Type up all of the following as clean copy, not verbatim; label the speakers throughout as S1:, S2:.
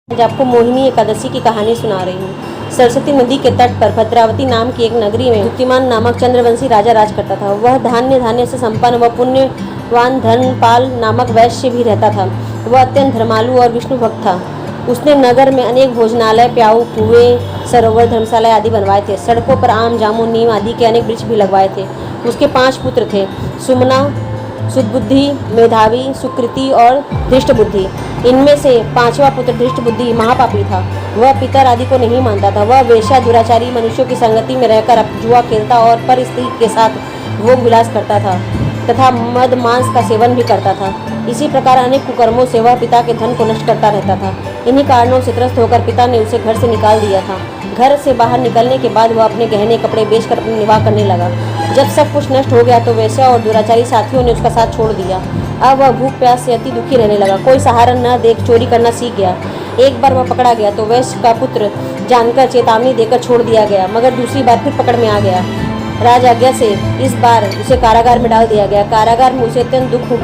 S1: आज आपको मोहिनी एकादशी की कहानी सुना रही हूँ। सरस्वती नदी के तट पर भद्रावती नाम की एक नगरी में द्युतिमान नामक चंद्रवंशी राजा राज करता था। वह धान्य से संपन्न व पुण्यवान धर्मपाल नामक वैश्य भी रहता था। वह अत्यंत धर्मालु और विष्णु भक्त था। उसने नगर में अनेक भोजनालय, प्याऊ, कुएं, सरोवर, धर्मशाला आदि बनवाए थे। सड़कों पर आम, जामुन, नीम आदि के अनेक वृक्ष भी लगवाए थे। उसके 5 पुत्र थे, सुमना, सुदबुद्धि, मेधावी, सुकृति और धृष्टबुद्धि। इनमें से 5वां पुत्र धृष्टबुद्धि महापापी था। वह पितर आदि को नहीं मानता था। वह वेश्या, दुराचारी मनुष्यों की संगति में रहकर जुआ खेलता और पर स्त्री के साथ भोग विलास करता था तथा मद मांस का सेवन भी करता था। इसी प्रकार अनेक कुकर्मों से वह पिता के धन को नष्ट करता रहता था। इन्हीं कारणों से त्रस्त होकर पिता ने उसे घर से निकाल दिया था। घर से बाहर निकलने के बाद वह अपने गहने कपड़े बेचकर अपना निर्वाह करने लगा। जब सब कुछ नष्ट हो गया तो वेश्या और दुराचारी साथियों ने उसका साथ छोड़ दिया। अब वह भूख प्यास से अति दुखी रहने लगा। कोई सहारा न देख चोरी करना सीख गया। एक बार वह पकड़ा गया तो वैश्य का पुत्र जानकर चेतावनी देकर छोड़ दिया गया, मगर दूसरी बार फिर पकड़ में आ गया। राजआज्ञा से इस बार उसे कारागार में डाल दिया गया। कारागार में उसे अत्यंत दुख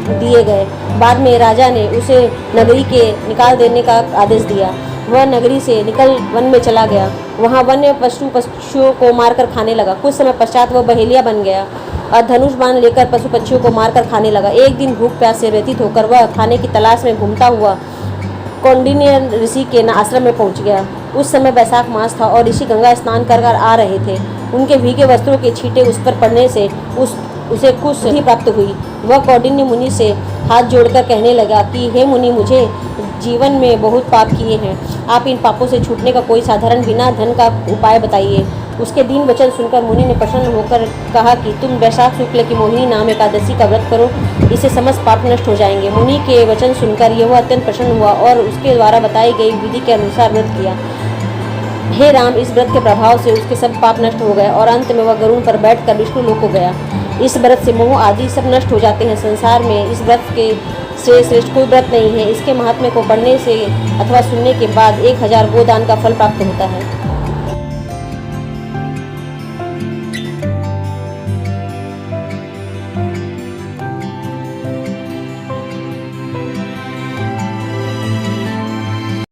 S1: दिए गए। बाद में राजा ने उसे नगरी के निकाल देने का आदेश दिया। वह नगरी से निकल वन में चला गया। वहाँ वन्य पशुओं को मारकर खाने लगा। कुछ समय पश्चात वह बहेलिया बन गया और धनुष बाण लेकर पशु पक्षियों को मारकर खाने लगा। एक दिन भूख प्यास से व्यतीत होकर वह खाने की तलाश में घूमता हुआ कौंडिन्य ऋषि के आश्रम में पहुंच गया। उस समय वैशाख मास था और ऋषि गंगा स्नान कर आ रहे थे। उनके भीगे वस्त्रों के छींटे उस पर पड़ने से उसे कुछ सिद्धि प्राप्त हुई। वह कौंडिन्य मुनि से हाथ जोड़कर कहने लगा कि हे मुनि, मुझे जीवन में बहुत पाप किए हैं। आप इन पापों से छूटने का कोई साधारण बिना धन का उपाय बताइए। उसके दीन वचन सुनकर मुनि ने प्रसन्न होकर कहा कि तुम वैशाख शुक्ल की मोहिनी नाम एकादशी का व्रत करो, इससे समस्त पाप नष्ट हो जाएंगे। मुनि के वचन सुनकर यह अत्यंत प्रसन्न हुआ और उसके द्वारा बताई गई विधि के अनुसार व्रत किया। हे राम, इस व्रत के प्रभाव से उसके सब पाप नष्ट हो गए और अंत में वह गरुड़ पर बैठकर विष्णु लोक को गया। इस व्रत से मोह आदि सब नष्ट हो जाते हैं। संसार में इस व्रत के से श्रेष्ठ कोई व्रत नहीं है। इसके महात्म्य को पढ़ने से अथवा सुनने के बाद 1000 गोदान का फल प्राप्त होता है।